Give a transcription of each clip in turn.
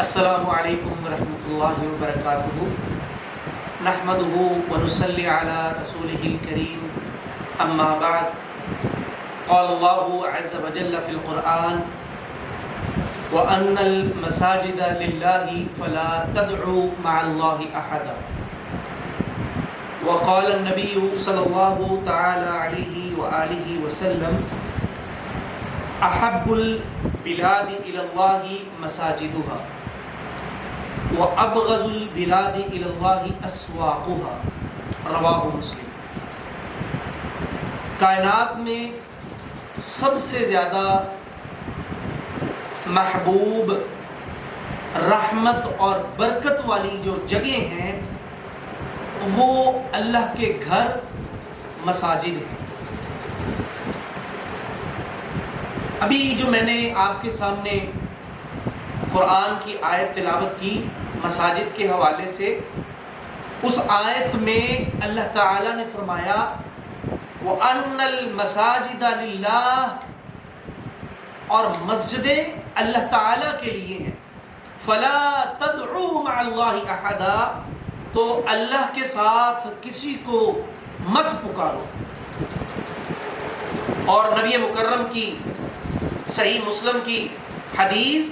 السلام علیکم ورحمۃ اللہ وبرکاتہ نحمدہ ونصلی علی رسولہ الکریم اما بعد قال اللہ عز وجل فی القرآن وَأَنَّ الْمَسَاجِدَ لِلَّهِ فَلَا تَدْعُوا مَعَ اللَّهِ أَحَدًا وقال النبی صلی اللہ تعالی علیہ وآلہ وسلم احب البلاد إلى الله مساجدها وَأَبْغَضُ الْبِلَادِ إِلَى اللَّهِ أَسْوَاقُهَا رواہ مسلم۔ کائنات میں سب سے زیادہ محبوب، رحمت اور برکت والی جو جگہیں ہیں وہ اللہ کے گھر مساجد ہیں۔ ابھی جو میں نے آپ کے سامنے قرآن کی آیت تلاوت کی مساجد کے حوالے سے، اس آیت میں اللہ تعالیٰ نے فرمایا وَأَنَّ الْمَسَاجِدَ لِلَّهِ، اور مسجدیں اللہ تعالیٰ کے لیے ہیں، فَلَا تَدْعُوا مَعَ اللَّهِ أَحَدًا، تو اللہ کے ساتھ کسی کو مت پکارو۔ اور نبی مکرم کی صحیح مسلم کی حدیث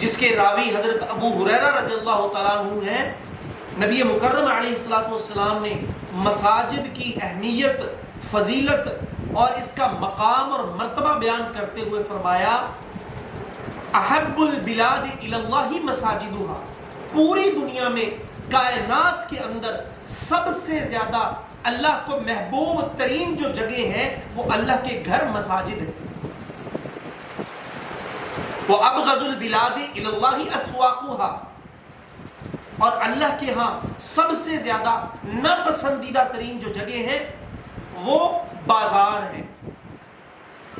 جس کے راوی حضرت ابو ہریرہ رضی اللہ تعالیٰ عنہ ہیں، نبی مکرم علیہ السلام نے مساجد کی اہمیت، فضیلت اور اس کا مقام اور مرتبہ بیان کرتے ہوئے فرمایا احب البلاد الی اللہ مساجدها، پوری دنیا میں کائنات کے اندر سب سے زیادہ اللہ کو محبوب ترین جو جگہ ہیں وہ اللہ کے گھر مساجد ہیں۔ وَأَبْغَضُ الْبِلَادِ إِلَى اللَّهِ أَسْوَاقُهَا، اور اللہ کے ہاں سب سے زیادہ ناپسندیدہ ترین جو جگہ ہیں وہ بازار ہیں۔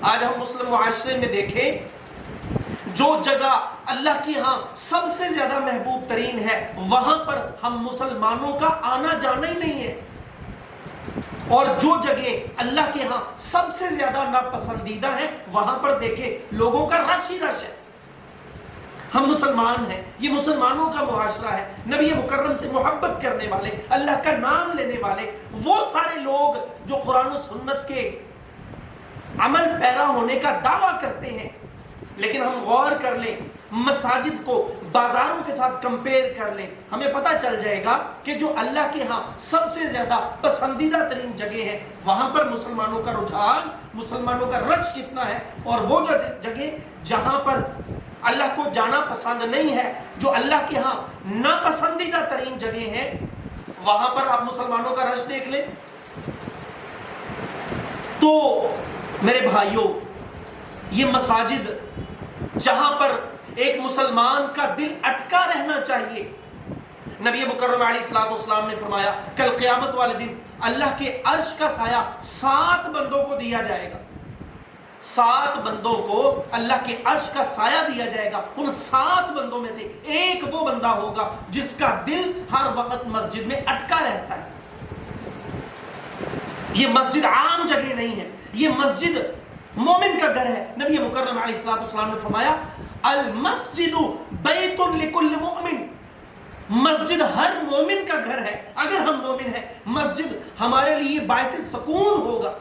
آج ہم مسلم معاشرے میں دیکھیں، جو جگہ اللہ کے ہاں سب سے زیادہ محبوب ترین ہے وہاں پر ہم مسلمانوں کا آنا جانا ہی نہیں ہے، اور جو جگہ اللہ کے ہاں سب سے زیادہ ناپسندیدہ ہیں وہاں پر دیکھیں لوگوں کا رش ہی رش ہے۔ ہم مسلمان ہیں، یہ مسلمانوں کا معاشرہ ہے، نبی مکرم سے محبت کرنے والے، اللہ کا نام لینے والے، وہ سارے لوگ جو قرآن و سنت کے عمل پیرا ہونے کا دعویٰ کرتے ہیں، لیکن ہم غور کر لیں، مساجد کو بازاروں کے ساتھ کمپیئر کر لیں، ہمیں پتہ چل جائے گا کہ جو اللہ کے ہاں سب سے زیادہ پسندیدہ ترین جگہ ہے وہاں پر مسلمانوں کا رجحان، مسلمانوں کا رش کتنا ہے، اور وہ جگہ جہاں پر اللہ کو جانا پسند نہیں ہے، جو اللہ کے ہاں ناپسندیدہ ترین جگہ ہیں، وہاں پر آپ مسلمانوں کا رش دیکھ لیں۔ تو میرے بھائیوں، یہ مساجد جہاں پر ایک مسلمان کا دل اٹکا رہنا چاہیے، نبی مکرم علیہ السلام نے فرمایا کل قیامت والے دن اللہ کے عرش کا سایہ 7 بندوں کو دیا جائے گا، 7 بندوں کو اللہ کے عرش کا سایہ دیا جائے گا۔ ان 7 بندوں میں سے ایک وہ بندہ ہوگا جس کا دل ہر وقت مسجد میں اٹکا رہتا ہے۔ یہ مسجد عام جگہ نہیں ہے، یہ مسجد مومن کا گھر ہے۔ نبی مکرم علیہ السلام نے فرمایا المسجد بیت لکل مؤمن، مسجد ہر مومن کا گھر ہے۔ اگر ہم مومن ہیں، مسجد ہمارے لیے باعث سکون ہوگا،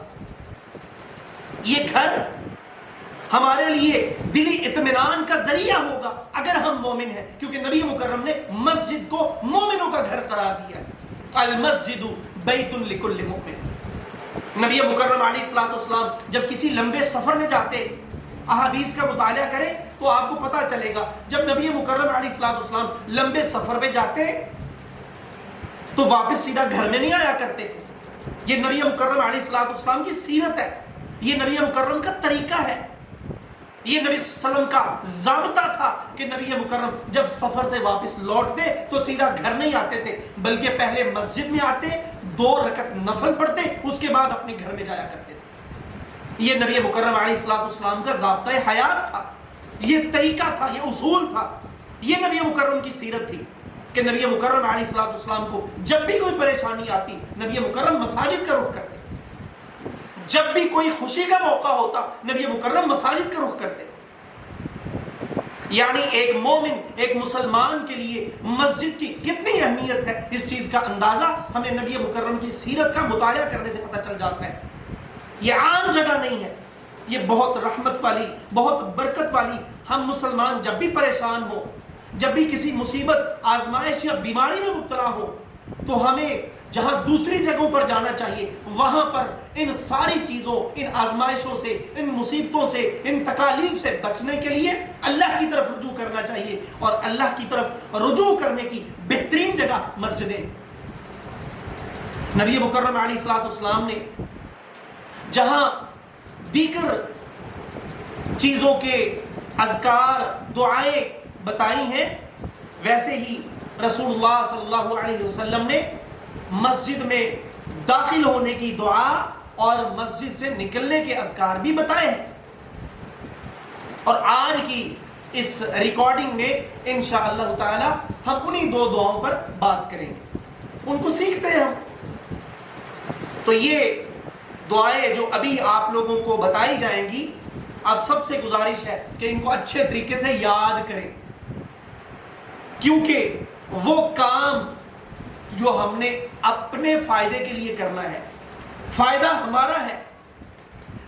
یہ گھر ہمارے لیے دلی اطمینان کا ذریعہ ہوگا اگر ہم مومن ہیں، کیونکہ نبی مکرم نے مسجد کو مومنوں کا گھر قرار دیا۔ المسجد بیت لکل مؤمن۔ نبی مکرم علیہ السلام جب کسی لمبے سفر میں جاتے، احادیث کا مطالعہ کریں تو آپ کو پتہ چلے گا، جب نبی مکرم علیہ السلام لمبے سفر میں جاتے تو واپس سیدھا گھر میں نہیں آیا کرتے تھے۔ یہ نبی مکرم علیہ السلام کی سیرت ہے، یہ نبی مکرم کا طریقہ ہے، یہ نبی صلی اللہ علیہ وسلم کا ضابطہ تھا کہ نبی مکرم جب سفر سے واپس لوٹتے تو سیدھا گھر نہیں آتے تھے، بلکہ پہلے مسجد میں آتے، 2 رکعت نفل پڑھتے، اس کے بعد اپنے گھر میں جایا کرتے تھے۔ یہ نبی مکرم علیہ السلام کا ضابطہ حیات تھا، یہ طریقہ تھا، یہ اصول تھا، یہ نبی مکرم کی سیرت تھی کہ نبی مکرم علیہ السلام کو جب بھی کوئی پریشانی آتی نبی مکرم مساجد کا رخ کرتے، جب بھی کوئی خوشی کا موقع ہوتا نبی مکرم مساجد کا رخ کرتے۔ یعنی ایک مومن، ایک مسلمان کے لیے مسجد کی کتنی اہمیت ہے، اس چیز کا اندازہ ہمیں نبی مکرم کی سیرت کا مطالعہ کرنے سے پتہ چل جاتا ہے۔ یہ عام جگہ نہیں ہے، یہ بہت رحمت والی، بہت برکت والی۔ ہم مسلمان جب بھی پریشان ہو، جب بھی کسی مصیبت، آزمائش یا بیماری میں مبتلا ہو، تو ہمیں جہاں دوسری جگہوں پر جانا چاہیے، وہاں پر ان ساری چیزوں، ان آزمائشوں سے، ان مصیبتوں سے، ان تکالیف سے بچنے کے لیے اللہ کی طرف رجوع کرنا چاہیے، اور اللہ کی طرف رجوع کرنے کی بہترین جگہ مسجدیں۔ نبی مکرم علیہ الصلوۃ والسلام نے جہاں دیگر چیزوں کے اذکار، دعائیں بتائی ہیں، ویسے ہی رسول اللہ صلی اللہ علیہ وسلم نے مسجد میں داخل ہونے کی دعا اور مسجد سے نکلنے کے اذکار بھی بتائے ہیں، اور آج کی اس ریکارڈنگ میں انشاءاللہ تعالی ہم انہی دو دعاؤں پر بات کریں گے، ان کو سیکھتے ہیں ہم۔ تو یہ دعائیں جو ابھی آپ لوگوں کو بتائی جائیں گی، آپ سب سے گزارش ہے کہ ان کو اچھے طریقے سے یاد کریں، کیونکہ وہ کام جو ہم نے اپنے فائدے کے لیے کرنا ہے، فائدہ ہمارا ہے،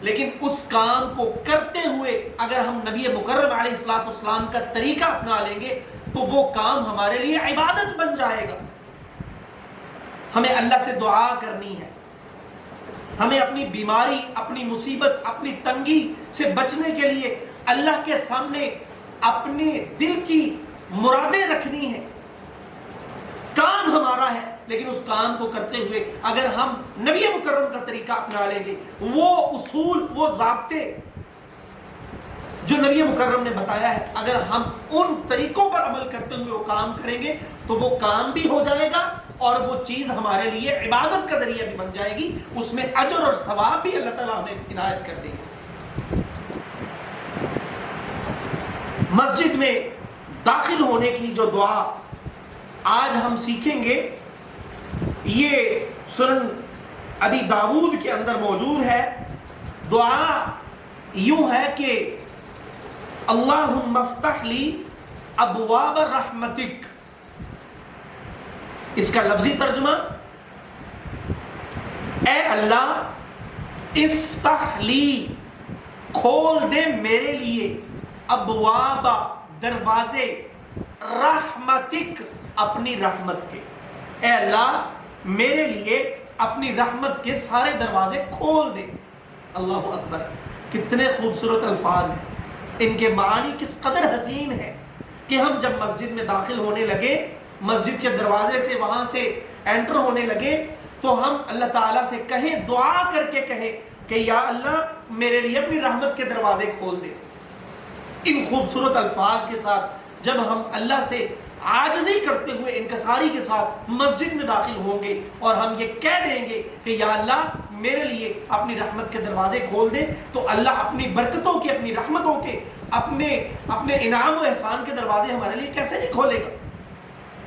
لیکن اس کام کو کرتے ہوئے اگر ہم نبی مکرم علیہ الصلوۃ والسلام کا طریقہ اپنا لیں گے تو وہ کام ہمارے لیے عبادت بن جائے گا۔ ہمیں اللہ سے دعا کرنی ہے، ہمیں اپنی بیماری، اپنی مصیبت، اپنی تنگی سے بچنے کے لیے اللہ کے سامنے اپنے دل کی مرادیں رکھنی ہیں۔ کام ہمارا ہے، لیکن اس کام کو کرتے ہوئے اگر ہم نبی مکرم کا طریقہ اپنا لیں گے، وہ اصول، وہ ضابطے جو نبی مکرم نے بتایا ہے، اگر ہم ان طریقوں پر عمل کرتے ہوئے وہ کام کریں گے تو وہ کام بھی ہو جائے گا، اور وہ چیز ہمارے لیے عبادت کا ذریعہ بھی بن جائے گی، اس میں اجر اور ثواب بھی اللہ تعالیٰ ہمیں عنایت کر دے گی۔ مسجد میں داخل ہونے کی جو دعا آج ہم سیکھیں گے، یہ سنن ابی داؤد کے اندر موجود ہے۔ دعا یوں ہے کہ اللہم افتح لی ابواب رحمتک، اس کا لفظی ترجمہ، اے اللہ افتح لی، کھول دے میرے لیے، ابواب، دروازے، رحمتک، اپنی رحمت کے، اے اللہ میرے لیے اپنی رحمت کے سارے دروازے کھول دے۔ اللہ اکبر، کتنے خوبصورت الفاظ ہیں، ان کے معنی کس قدر حسین ہے کہ ہم جب مسجد میں داخل ہونے لگے، مسجد کے دروازے سے وہاں سے انٹر ہونے لگے، تو ہم اللہ تعالیٰ سے کہیں، دعا کر کے کہیں کہ یا اللہ میرے لیے اپنی رحمت کے دروازے کھول دے۔ ان خوبصورت الفاظ کے ساتھ جب ہم اللہ سے عاجزی کرتے ہوئے، انکساری کے ساتھ مسجد میں داخل ہوں گے اور ہم یہ کہہ دیں گے کہ یا اللہ میرے لیے اپنی رحمت کے دروازے کھول دے، تو اللہ اپنی برکتوں کے، اپنی رحمتوں کے، اپنے انعام و احسان کے دروازے ہمارے لیے کیسے نہیں کھولے گا۔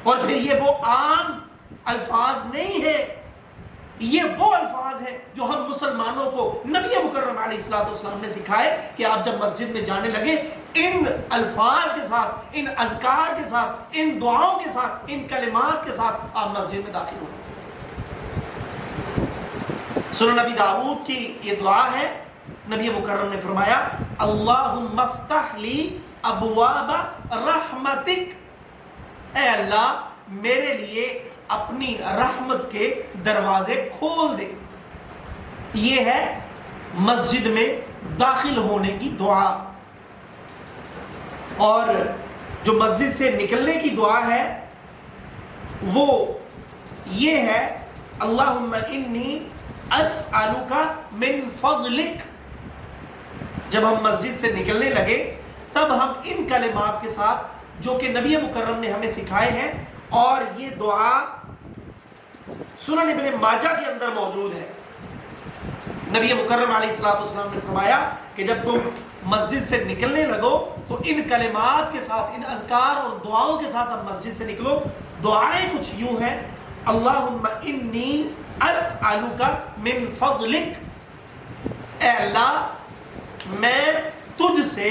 اور پھر یہ وہ عام الفاظ نہیں ہے، یہ وہ الفاظ ہیں جو ہم مسلمانوں کو نبی مکرم علیہ الصلوۃ والسلام نے سکھائے کہ آپ جب مسجد میں جانے لگے، ان الفاظ کے ساتھ، ان اذکار کے ساتھ، ان دعاؤں کے ساتھ، ان کلمات کے ساتھ آپ مسجد میں داخل ہوں۔ سنن نبی داؤد کی یہ دعا ہے، نبی مکرم نے فرمایا اللہم افتح لی ابواب رحمتک، اے اللہ میرے لیے اپنی رحمت کے دروازے کھول دے۔ یہ ہے مسجد میں داخل ہونے کی دعا۔ اور جو مسجد سے نکلنے کی دعا ہے وہ یہ ہے اللہم انی اسألک من فضلک۔ جب ہم مسجد سے نکلنے لگے تب ہم ان کلمات کے ساتھ جو کہ نبی مکرم نے ہمیں سکھائے ہیں، اور یہ دعا سنن ابن ماجہ کے اندر موجود ہے، نبی مکرم علیہ الصلوۃ والسلام نے فرمایا کہ جب تم مسجد سے نکلنے لگو تو ان کلمات کے ساتھ، ان اذکار اور دعاؤں کے ساتھ اب مسجد سے نکلو۔ دعائیں کچھ یوں ہیں، اللہم انی اسألک من فضلک، اے اللہ میں تجھ سے